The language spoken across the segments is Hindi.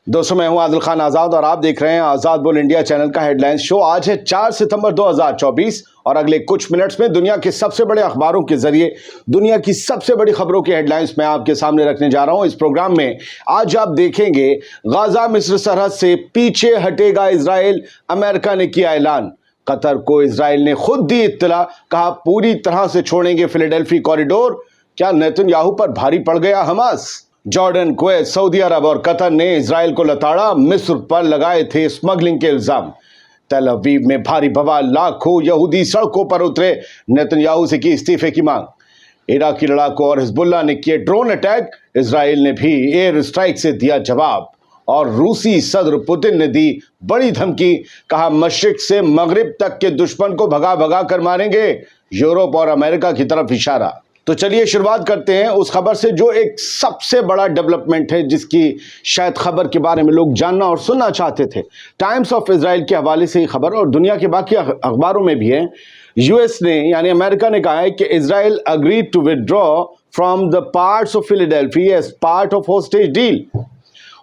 दोस्तों, मैं हूं आदिल खान आज़ाद और आप देख रहे हैं आज़ाद बोल इंडिया चैनल का हेडलाइंस शो। आज है 4 सितंबर 2024 और अगले कुछ मिनट्स में दुनिया के सबसे बड़े अखबारों के जरिए दुनिया की सबसे बड़ी खबरों के हेडलाइंस मैं आपके सामने रखने जा रहा हूं। इस प्रोग्राम में आज आप देखेंगे गाजा मिस्र सरहद से पीछे हटेगा इजराइल, अमेरिका ने किया ऐलान। कतर को इजराइल ने खुद दी इत्तला, कहा पूरी तरह से छोड़ेंगे फिलाडेल्फी कॉरिडोर। क्या नेतन्याहू पर भारी पड़ गया हमास? जॉर्डन, कुवैत, सऊदी अरब और कतर ने इजराइल को लताड़ा, मिस्र पर लगाए थे स्मगलिंग के इल्जाम। तेल अवीव में भारी बवाल, लाखों यहूदी सड़कों पर उतरे, नेतन्याहू से की इस्तीफे की मांग। इराकी लड़ाकों और हिजबुल्लाह ने किए ड्रोन अटैक, इजराइल ने भी एयर स्ट्राइक से दिया जवाब। और रूसी सदर पुतिन ने दी बड़ी धमकी, कहा मशरिक से मगरिब तक के दुश्मन को भगा भगा कर मारेंगे। यूरोप और अमेरिका की तरफ इशारा। तो चलिए शुरुआत करते हैं उस खबर से जो एक सबसे बड़ा डेवलपमेंट है, जिसकी शायद खबर के बारे में लोग जानना और सुनना चाहते थे। टाइम्स ऑफ इजराइल के हवाले से ही खबर और दुनिया के बाकी अखबारों में भी है। यूएस ने यानी अमेरिका ने कहा है कि Israel agreed to withdraw from the parts of Philadelphi as part of hostage deal.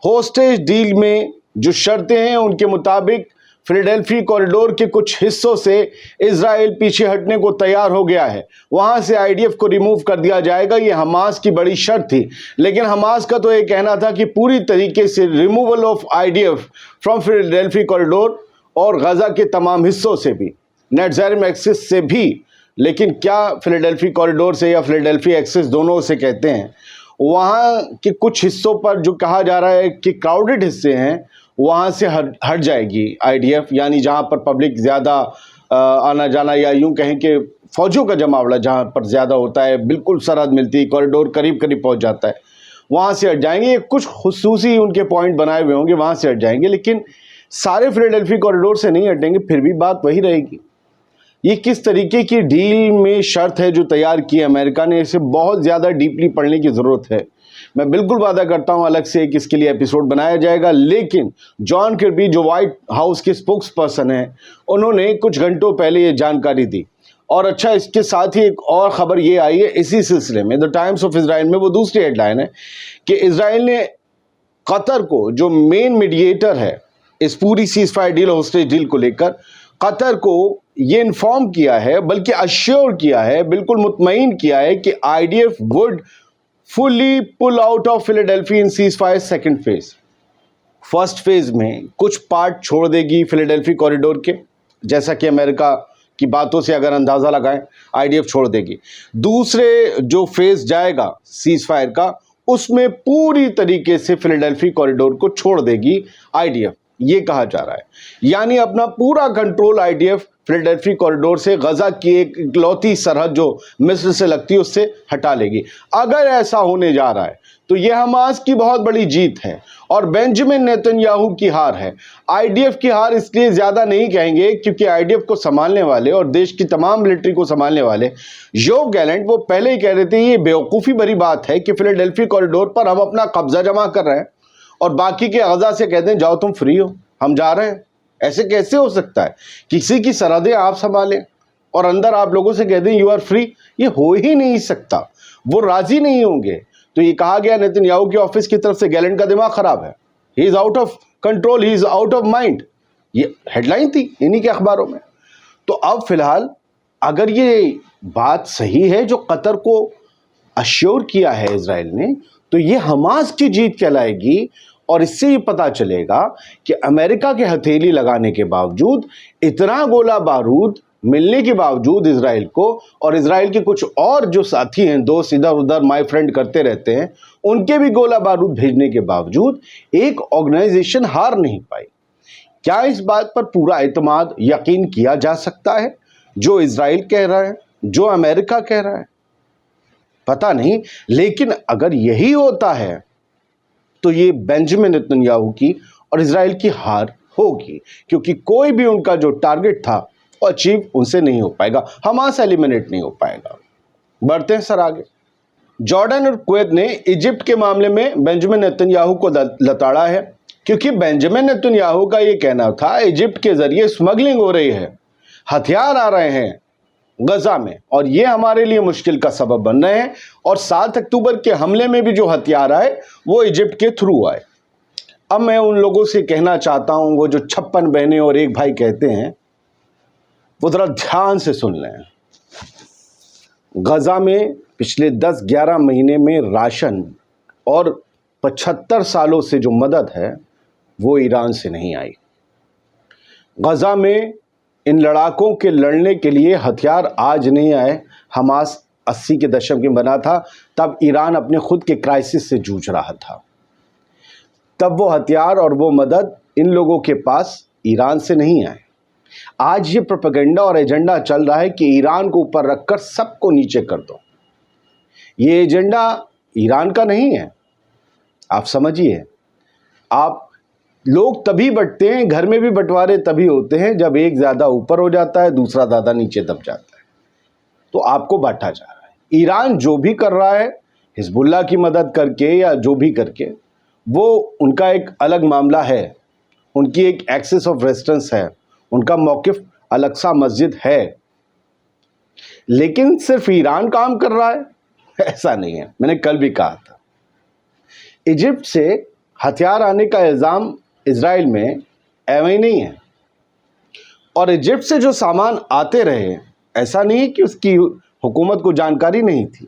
Hostage deal में जो शर्तें हैं उनके मुताबिक फिलाडेल्फी कॉरिडोर के कुछ हिस्सों से इजराइल पीछे हटने को तैयार हो गया है। वहां से आईडीएफ को रिमूव कर दिया जाएगा। ये हमास की बड़ी शर्त थी, लेकिन हमास का तो ये कहना था कि पूरी तरीके से removal of IDF from Philadelphi corridor और गजा के तमाम हिस्सों से भी, नेटजारिम एक्सिस से भी। लेकिन क्या फिलाडेल्फी कॉरिडोर से या फिलाडेल्फी एक्सिस, दोनों से कहते हैं, वहाँ के कुछ हिस्सों पर जो कहा जा रहा है कि क्राउडेड हिस्से हैं, वहाँ से हट जाएगी आईडीएफ। यानी जहाँ पर पब्लिक ज़्यादा आना जाना, या यूँ कहें कि फौजियों का जमावड़ा जहाँ पर ज़्यादा होता है, बिल्कुल सरहद मिलती है, कॉरिडोर करीब करीब पहुँच जाता है, वहाँ से हट जाएंगे। कुछ खुसूसी उनके पॉइंट बनाए हुए होंगे, वहाँ से हट जाएंगे, लेकिन सारे फिलाडेल्फी कॉरिडोर से नहीं हटेंगे। फिर भी बात वही रहेगी। ये किस तरीके की डील में शर्त है जो तैयार की है अमेरिका ने, इसे बहुत ज़्यादा डीपली पढ़ने की ज़रूरत है। मैं बिल्कुल वादा करता हूं अलग से एक इसके लिए एपिसोड बनाया जाएगा। लेकिन जॉन किर्बी जो व्हाइट हाउस के स्पोक्स पर्सन हैं, उन्होंने कुछ घंटों पहले ये जानकारी दी। और अच्छा, इसके साथ ही एक और खबर ये आई है इसी सिलसिले में, द टाइम्स ऑफ इजराइल में। वो दूसरी हेडलाइन है कि इजराइल ने कतर को, जो मेन मीडिएटर है इस पूरी ceasefire deal, hostage deal को लेकर, कतर को ये इन्फॉर्म किया है, बल्कि अश्योर किया है, बिल्कुल मुतमईन किया है कि IDF would fully pull out of Philadelphi in ceasefire second phase. First phase में कुछ पार्ट छोड़ देगी फिलाडेल्फी कॉरिडोर के, जैसा कि अमेरिका की बातों से अगर अंदाज़ा लगाएं, आईडीएफ छोड़ देगी। दूसरे जो फेज जाएगा सीज फायर का, उसमें पूरी तरीके से फिलाडेल्फी कॉरिडोर को छोड़ देगी आईडीएफ, ये कहा जा रहा है। यानी अपना पूरा कंट्रोल आईडीएफ फिलाडेल्फी कॉरिडोर से गजा की एक इकलौती सरहद जो मिस्र से लगती है उससे हटा लेगी। अगर ऐसा होने जा रहा है तो यह हमास की बहुत बड़ी जीत है और बेंजामिन नेतन्याहू की हार है। आईडीएफ की हार इसलिए ज्यादा नहीं कहेंगे क्योंकि आईडीएफ को संभालने वाले और देश की तमाम मिलिट्री को संभालने वाले योव गैलेंट, वो पहले ही कह रहे थे ये बेवकूफ़ी भरी बात है कि फिलाडेल्फी कॉरिडोर पर हम अपना कब्जा जमा कर रहे हैं और बाकी के गजा से कहते हैं जाओ तुम फ्री हो, हम जा रहे हैं। ऐसे कैसे हो सकता है? किसी की सरहदें आप संभालें और अंदर आप लोगों से कहते हैं यू आर फ्री, ये हो ही नहीं सकता। वो राजी नहीं होंगे। तो ये कहा गया नेतन्याहू की ऑफिस की तरफ से, गैलेंट का दिमाग खराब है, he is out of control, he is out of mind. ये हेडलाइन थी इन्हीं के अखबारों में। तो अब फिलहाल अगर ये बात सही है जो कतर को अश्योर किया है इजराइल ने, तो ये हमास की जीत कहलाएगी। और इससे ये पता चलेगा कि अमेरिका के हथेली लगाने के बावजूद, इतना गोला बारूद मिलने के बावजूद इजराइल को, और इजराइल के कुछ और जो साथी हैं, दोस्त इधर उधर माय फ्रेंड करते रहते हैं, उनके भी गोला बारूद भेजने के बावजूद एक ऑर्गेनाइजेशन हार नहीं पाई। क्या इस बात पर पूरा एतमाद, यकीन किया जा सकता है जो इजराइल कह रहा है, जो अमेरिका कह रहा है? पता नहीं। लेकिन अगर यही होता है तो ये बेंजामिन नेतन्याहू की और इजराइल की हार होगी, क्योंकि कोई भी उनका जो टारगेट था वो अचीव उनसे नहीं हो पाएगा, हमास एलिमिनेट नहीं हो पाएगा। बढ़ते हैं सर आगे। जॉर्डन और कुवैत ने इजिप्ट के मामले में बेंजामिन नेतन्याहू को लताड़ा है, क्योंकि बेंजामिन नेतन्याहू का ये कहना था इजिप्ट के जरिए स्मगलिंग हो रही है, हथियार आ रहे हैं गजा में और ये हमारे लिए मुश्किल का सबब बन रहे हैं। और 7 अक्टूबर के हमले में भी जो हथियार आए वो इजिप्ट के थ्रू आए। अब मैं उन लोगों से कहना चाहता हूं, वो जो 56 बहनें और एक भाई कहते हैं, वो जरा ध्यान से सुन लें। गजा में पिछले 10-11 महीने में राशन और 75 सालों से जो मदद है वो ईरान से नहीं आई। गजा में इन लड़ाकों के लड़ने के लिए हथियार आज नहीं आए। हमास 80 के दशक में बना था, तब ईरान अपने खुद के क्राइसिस से जूझ रहा था। तब वो हथियार और वो मदद इन लोगों के पास ईरान से नहीं आए। आज ये प्रोपेगेंडा और एजेंडा चल रहा है कि ईरान को ऊपर रखकर सबको नीचे कर दो। ये एजेंडा ईरान का नहीं है, आप समझिए। आप लोग तभी बंटते हैं, घर में भी बंटवारे तभी होते हैं जब एक ज़्यादा ऊपर हो जाता है, दूसरा ज़्यादा नीचे दब जाता है। तो आपको बांटा जा रहा है। ईरान जो भी कर रहा है, हिजबुल्लाह की मदद करके या जो भी करके, वो उनका एक अलग मामला है। उनकी एक एक्सिस ऑफ रेजिस्टेंस है, उनका मौकिफ अल-अक्सा मस्जिद है। लेकिन सिर्फ ईरान काम कर रहा है ऐसा नहीं है। मैंने कल भी कहा था, इजिप्ट से हथियार आने का इल्ज़ाम इजराइल में एवं नहीं है। और इजिप्ट से जो सामान आते रहे, ऐसा नहीं कि उसकी हुकूमत को जानकारी नहीं थी।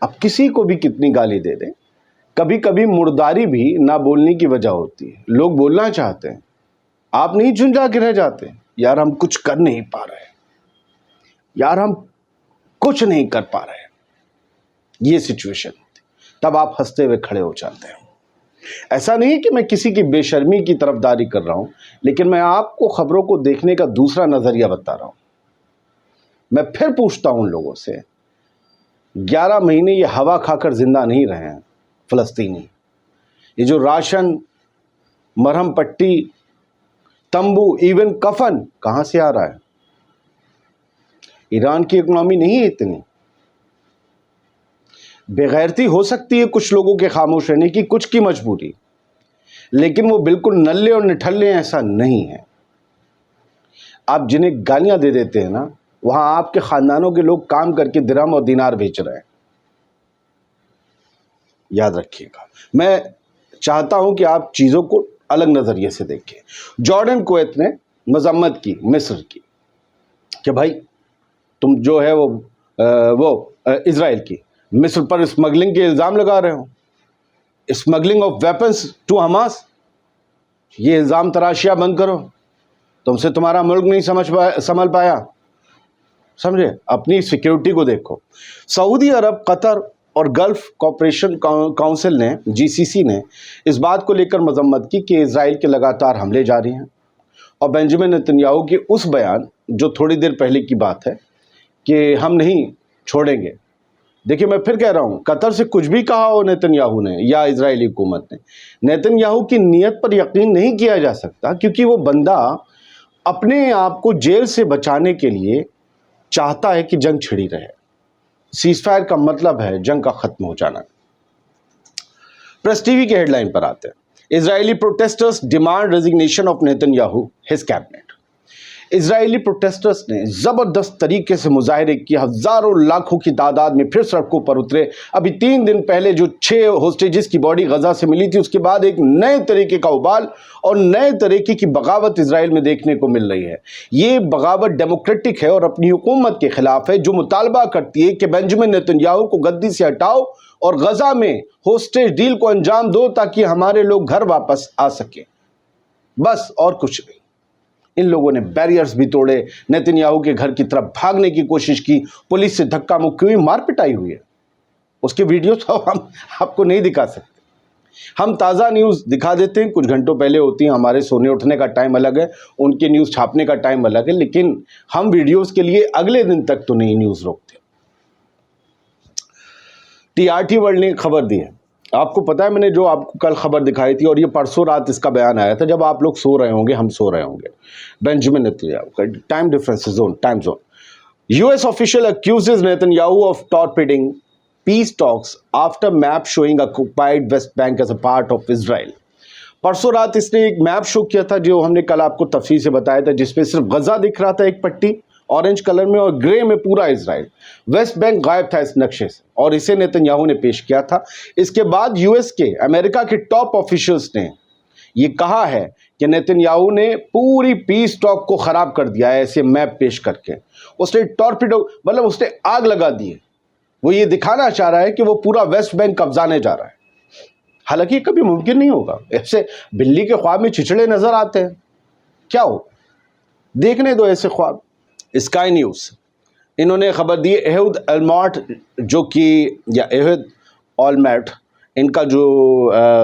अब किसी को भी कितनी गाली दे दें, कभी कभी मुर्दारी भी ना बोलने की वजह होती है। लोग बोलना चाहते हैं, आप नहीं झुंझा के रह जाते, यार हम कुछ कर नहीं पा रहे, यार हम कुछ नहीं कर पा रहे। ये सिचुएशन होती, तब आप हंसते हुए खड़े हो जाते हैं। ऐसा नहीं कि मैं किसी की बेशर्मी की तरफदारी कर रहा हूं, लेकिन मैं आपको खबरों को देखने का दूसरा नजरिया बता रहा हूं। मैं फिर पूछता हूं उन लोगों से, 11 महीने ये हवा खाकर जिंदा नहीं रहे हैं फ़लस्तीनी। ये जो राशन, मरहम पट्टी, तंबू, इवन कफन कहां से आ रहा है? ईरान की इकोनॉमी नहीं है इतनी। बेगैरती हो सकती है कुछ लोगों के खामोश रहने की, कुछ की मजबूरी, लेकिन वो बिल्कुल नल्ले और निठल्ले ऐसा नहीं है। आप जिन्हें गालियां दे देते हैं ना, वहां आपके खानदानों के लोग काम करके दिरहम और दिनार बेच रहे हैं। याद रखिएगा। मैं चाहता हूं कि आप चीजों को अलग नजरिए से देखें। जॉर्डन कुवैत ने मजम्मत की मिस्र की कि भाई तुम जो है वो इजराइल की मिस्र पर स्मगलिंग के इल्ज़ाम लगा रहे हो, smuggling of weapons to Hamas. ये इल्ज़ाम तराशिया बंद करो, तुमसे तुम्हारा मुल्क नहीं संभल पाया। समझे? अपनी सिक्योरिटी को देखो। सऊदी अरब, कतर और गल्फ कॉपरेशन काउंसिल ने, GCC ने इस बात को लेकर मजम्मत की कि इजराइल के लगातार हमले जारी हैं, और बेंजामिन नेतन्याहू के उस बयान जो थोड़ी देर पहले की बात है कि हम नहीं छोड़ेंगे। देखिए, मैं फिर कह रहा हूं, कतर से कुछ भी कहा हो नेतन्याहू ने या इजरायली हुकूमत ने, नेतन्याहू की नीयत पर यकीन नहीं किया जा सकता, क्योंकि वो बंदा अपने आप को जेल से बचाने के लिए चाहता है कि जंग छिड़ी रहे। सीजफायर का मतलब है जंग का खत्म हो जाना। प्रेस टीवी के हेडलाइन पर आते हैं। Israeli protesters demand resignation of Netanyahu, his cabinet. Israeli protesters ने ज़बरदस्त तरीके से मुजाहरे किए, हज़ारों लाखों की तादाद में फिर सड़कों पर उतरे। अभी 3 दिन पहले जो 6 होस्टेजेस की बॉडी गजा से मिली थी, उसके बाद एक नए तरीके का उबाल और नए तरीके की बगावत इजराइल में देखने को मिल रही है। ये बगावत डेमोक्रेटिक है और अपनी हुकूमत के खिलाफ है, जो मुतालबा करती है कि बेंजामिन नेतन्याहू को गद्दी से हटाओ और गजा में होस्टेज डील को अंजाम दो, ताकि हमारे लोग घर वापस आ सके। बस, और कुछ नहीं। इन लोगों ने बैरियर्स भी तोड़े, नेतन्याहू के घर की तरफ भागने की कोशिश की, पुलिस से धक्का मुक्की हुई, मार पिटाई हुई है। उसके वीडियो तो हम आपको नहीं दिखा सकते। हम ताज़ा न्यूज़ दिखा देते हैं, कुछ घंटों पहले होती है। हमारे सोने उठने का टाइम अलग है, उनके न्यूज़ छापने का टाइम अलग है, लेकिन हम वीडियोज़ के लिए अगले दिन तक तो नहीं न्यूज़ रोकते। TRT वर्ल्ड ने खबर दी है, आपको पता है, मैंने जो आपको कल खबर दिखाई थी और ये परसों रात इसका बयान आया था, जब आप लोग सो रहे होंगे, हम सो रहे होंगे। बेंजामिन नेतन्याहू का time difference zone, time zone. US official accuses Netanyahu of torpedoing peace talks after map showing occupied West Bank as a part of Israel. परसों रात इसने एक मैप शो किया था, जो हमने कल आपको तफसील से बताया था, जिसमें सिर्फ गजा दिख रहा था एक पट्टी, ऑरेंज कलर में और ग्रे में पूरा इजराइल। वेस्ट बैंक गायब था इस नक्शे से और इसे नेतन्याहू ने पेश किया था। इसके बाद यूएस के, अमेरिका के टॉप ऑफिशियल्स ने ये कहा है कि नेतन्याहू ने पूरी पीस टॉक को खराब कर दिया है ऐसे मैप पेश करके। उसने टॉर्पिडो, मतलब उसने आग लगा दी है। वो ये दिखाना चाह रहा है कि वो पूरा वेस्ट बैंक कब्जाने जा रहा है। हालांकि कभी मुमकिन नहीं होगा, ऐसे बिल्ली के ख्वाब में चिचड़े नजर आते हैं, क्या हो, देखने दो ऐसे ख्वाब। स्काई न्यूज इन्होंने खबर दी, एहुद अलमार्ट जो कि, या एहुद ऑलमैट, इनका जो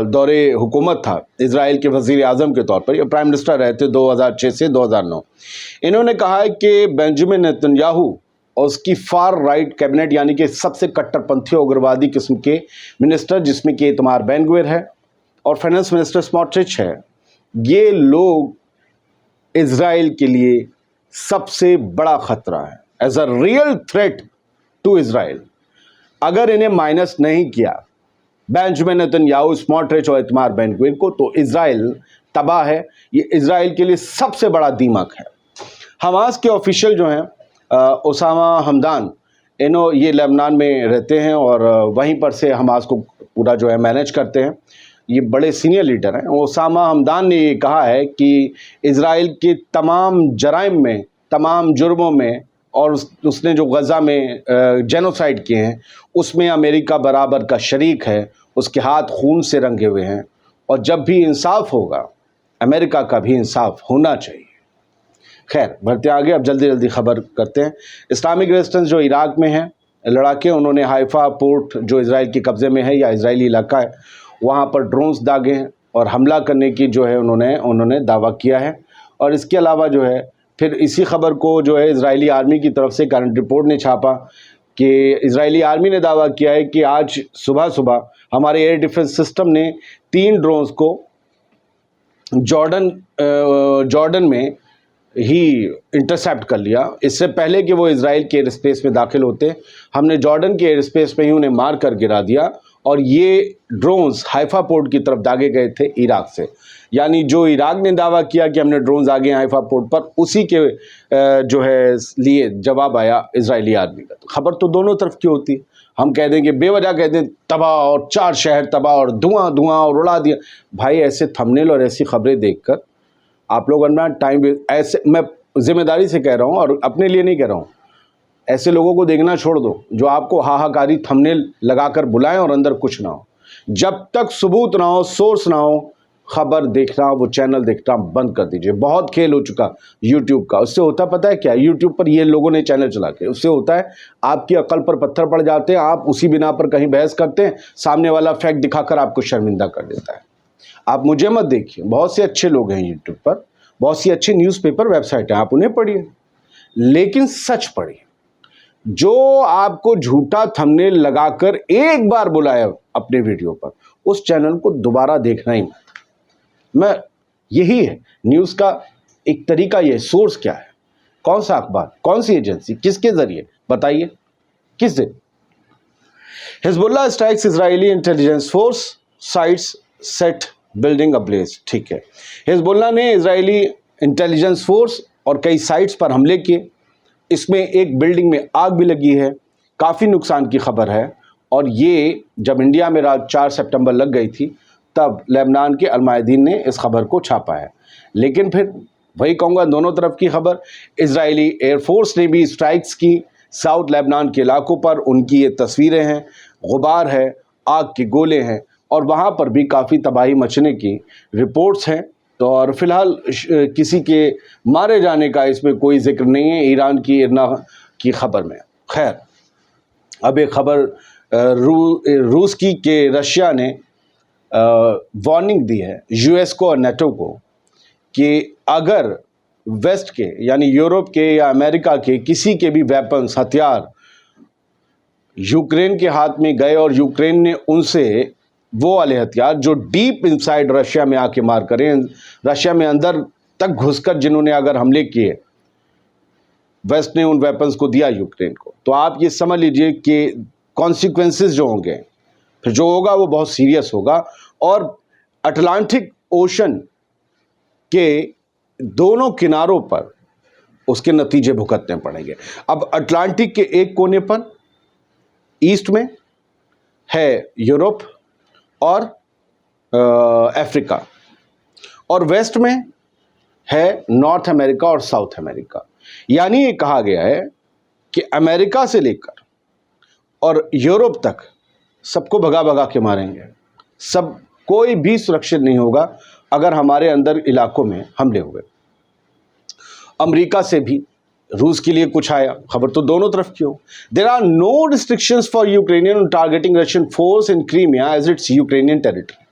दौरे हुकूमत था इजराइल के वजीर आजम के तौर पर, ये प्राइम मिनिस्टर रहे थे 2006 से 2009। इन्होंने कहा है कि बेंजामिन नेतन्याहू और उसकी फार राइट कैबिनेट, यानी कि सबसे कट्टरपंथी उग्रवादी किस्म के मिनिस्टर, जिसमें कि इतमार बेन ग्विर है और फाइनेंस मिनिस्टर स्मोट्रिच है, ये लोग इजराइल के लिए सबसे बड़ा खतरा है, as a real threat to Israel. अगर इन्हें माइनस नहीं किया बेंजामिन नेतन्याहू, स्मोट्रिच और इतमार बेन ग्विर को, तो इजराइल तबाह है। ये इजराइल के लिए सबसे बड़ा दीमक है। हमास के ऑफिशियल जो हैं ओसामा हमदान, ये लेबनान में रहते हैं और वहीं पर से हमास को पूरा जो है मैनेज करते हैं। ये बड़े सीनियर लीडर हैं। ओसामा हमदान ने ये कहा है कि इजराइल के तमाम जराइम में, तमाम जुर्मों में, और उसने जो गज़ा में जेनोसाइड किए हैं उसमें अमेरिका बराबर का शरीक है, उसके हाथ खून से रंगे हुए हैं। और जब भी इंसाफ होगा, अमेरिका का भी इंसाफ होना चाहिए। खैर, बढ़ते आगे, अब जल्दी जल्दी खबर करते हैं। इस्लामिक रेजिस्टेंस जो इराक में है लड़ाके, उन्होंने हाइफा पोर्ट जो इजराइल के कब्ज़े में है या इजरायली इलाका है, वहाँ पर ड्रोन्स दागे हैं और हमला करने की जो है उन्होंने दावा किया है। और इसके अलावा जो है फिर इसी खबर को जो है इजरायली आर्मी की तरफ से करंट रिपोर्ट ने छापा कि इजरायली आर्मी ने दावा किया है कि आज सुबह सुबह हमारे एयर डिफेंस सिस्टम ने 3 ड्रोन्स को जॉर्डन में ही इंटरसेप्ट कर लिया। इससे पहले कि वो इजराइल के एयर स्पेस में दाखिल होते, हमने जॉर्डन के एयर स्पेस में ही उन्हें मार कर गिरा दिया। और ये ड्रोन्स हाइफा पोर्ट की तरफ दागे गए थे इराक से। यानी जो इराक ने दावा किया कि हमने ड्रोन्स दागे हाइफा पोर्ट पर, उसी के जो है लिए जवाब आया इजरायली आर्मी का। तो खबर तो दोनों तरफ की होती है। हम कह दें कि बेवजह कह दें तबाह और 4 शहर तबाह और धुआं धुआं और उड़ा दिया। भाई, ऐसे थंबनेल और ऐसी खबरें देखकर आप लोग अपना टाइम, ऐसे मैं जिम्मेदारी से कह रहा हूँ और अपने लिए नहीं कह रहा हूँ, ऐसे लोगों को देखना छोड़ दो जो आपको हाहाकारी थंबनेल लगाकर बुलाएं और अंदर कुछ ना हो। जब तक सबूत ना हो, सोर्स ना हो, खबर देखना, वो चैनल देखना बंद कर दीजिए। बहुत खेल हो चुका यूट्यूब का। उससे होता पता है क्या? यूट्यूब पर ये लोगों ने चैनल चला के, उससे होता है आपकी अकल पर पत्थर पड़ जाते हैं, आप उसी बिना पर कहीं बहस करते हैं, सामने वाला फैक्ट दिखाकर आपको शर्मिंदा कर देता है। आप मुझे मत देखिए, बहुत से अच्छे लोग हैं यूट्यूब पर, बहुत सी अच्छी न्यूज़पेपर वेबसाइट हैं, आप उन्हें पढ़िए, लेकिन सच पढ़िए। जो आपको झूठा थंबनेल लगाकर एक बार बुलाया अपने वीडियो पर, उस चैनल को दोबारा देखना ही मत। मैं यही है न्यूज़ का एक तरीका, ये सोर्स क्या है, कौन सा अखबार, कौन सी एजेंसी, किसके जरिए, बताइए किससे। Hezbollah strikes Israeli intelligence force sites set building ablaze. ठीक है, हिजबुल्लाह ने इजरायली इंटेलिजेंस फोर्स और कई साइट्स पर हमले किए। इसमें एक बिल्डिंग में आग भी लगी है, काफ़ी नुकसान की खबर है। और ये जब इंडिया में रात 4 सितंबर लग गई थी, तब लेबनान के अलमायदीन ने इस खबर को छापा है। लेकिन फिर वही कहूँगा, दोनों तरफ की खबर। इजरायली एयरफोर्स ने भी स्ट्राइक्स की साउथ लेबनान के इलाकों पर। उनकी ये तस्वीरें हैं, गुबार है, आग के गोले हैं और वहाँ पर भी काफ़ी तबाही मचने की रिपोर्ट्स हैं। तो और फिलहाल किसी के मारे जाने का इसमें कोई जिक्र नहीं है ईरान की इरना की खबर में। खैर, अब एक खबर रूस की के रशिया ने वार्निंग दी है यूएस को और नेटो को कि अगर वेस्ट के, यानी यूरोप के या अमेरिका के किसी के भी वेपन्स, हथियार यूक्रेन के हाथ में गए और यूक्रेन ने उनसे वो वाले हथियार जो डीप इनसाइड रशिया में आके मार करें, रशिया में अंदर तक घुसकर जिन्होंने अगर हमले किए, वेस्ट ने उन वेपन्स को दिया यूक्रेन को, तो आप ये समझ लीजिए कि कॉन्सिक्वेंसेस जो होंगे, फिर जो होगा वो बहुत सीरियस होगा। और अटलांटिक ओशन के दोनों किनारों पर उसके नतीजे भुगतने पड़ेंगे। अब अटलांटिक के एक कोने पर ईस्ट में है यूरोप और अफ्रीका, और वेस्ट में है नॉर्थ अमेरिका और साउथ अमेरिका। यानी ये कहा गया है कि अमेरिका से लेकर और यूरोप तक सबको भगा भगा के मारेंगे। सब, कोई भी सुरक्षित नहीं होगा अगर हमारे अंदर इलाकों में हमले हुए। अमेरिका से भी रूस के लिए कुछ आया, खबर तो दोनों तरफ की हो। There are no restrictions for Ukrainian targeting Russian force in Crimea as its Ukrainian territory.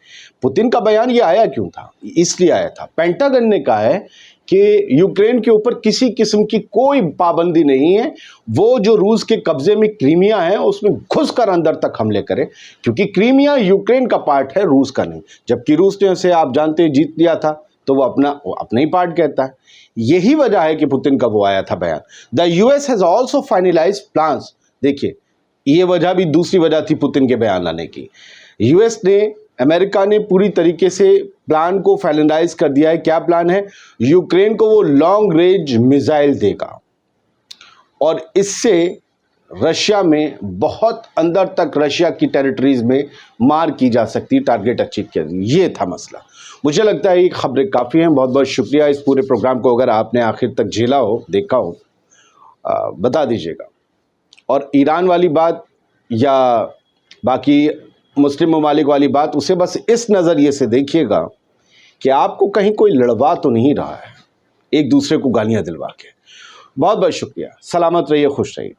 Putin का बयान ये आया क्यों था? इसलिए आया था, पेंटागन ने कहा है कि यूक्रेन के ऊपर किसी किस्म की कोई पाबंदी नहीं है, वो जो रूस के कब्जे में क्रीमिया है उसमें घुसकर अंदर तक हमले करे, क्योंकि क्रीमिया यूक्रेन का पार्ट है, रूस का नहीं। जबकि रूस ने उसे, आप जानते हैं, जीत लिया था, तो वो अपना ही पार्ट कहता है। यही वजह है कि पुतिन का वो आया था बयान। The US has also finalize plans. देखिए, ये वजह भी दूसरी वजह थी पुतिन के बयान लाने की। यूएस ने, अमेरिका ने पूरी तरीके से प्लान को फाइनलाइज कर दिया है। क्या प्लान है? यूक्रेन को वो लॉन्ग रेंज मिसाइल देगा और इससे रशिया में बहुत अंदर तक, रशिया की टेरिटरीज में मार की जा सकती, टारगेट अचीव किया। ये था मसला। मुझे लगता है ये खबरें काफ़ी हैं। बहुत बहुत शुक्रिया। इस पूरे प्रोग्राम को अगर आपने आखिर तक झेला हो, देखा हो, बता दीजिएगा। और ईरान वाली बात या बाकी मुस्लिम ममालिक वाली बात, उसे बस इस नज़रिए से देखिएगा कि आपको कहीं कोई लड़वा तो नहीं रहा है एक दूसरे को गालियां दिलवा के। बहुत बहुत शुक्रिया। सलामत रहिए, खुश रहिए।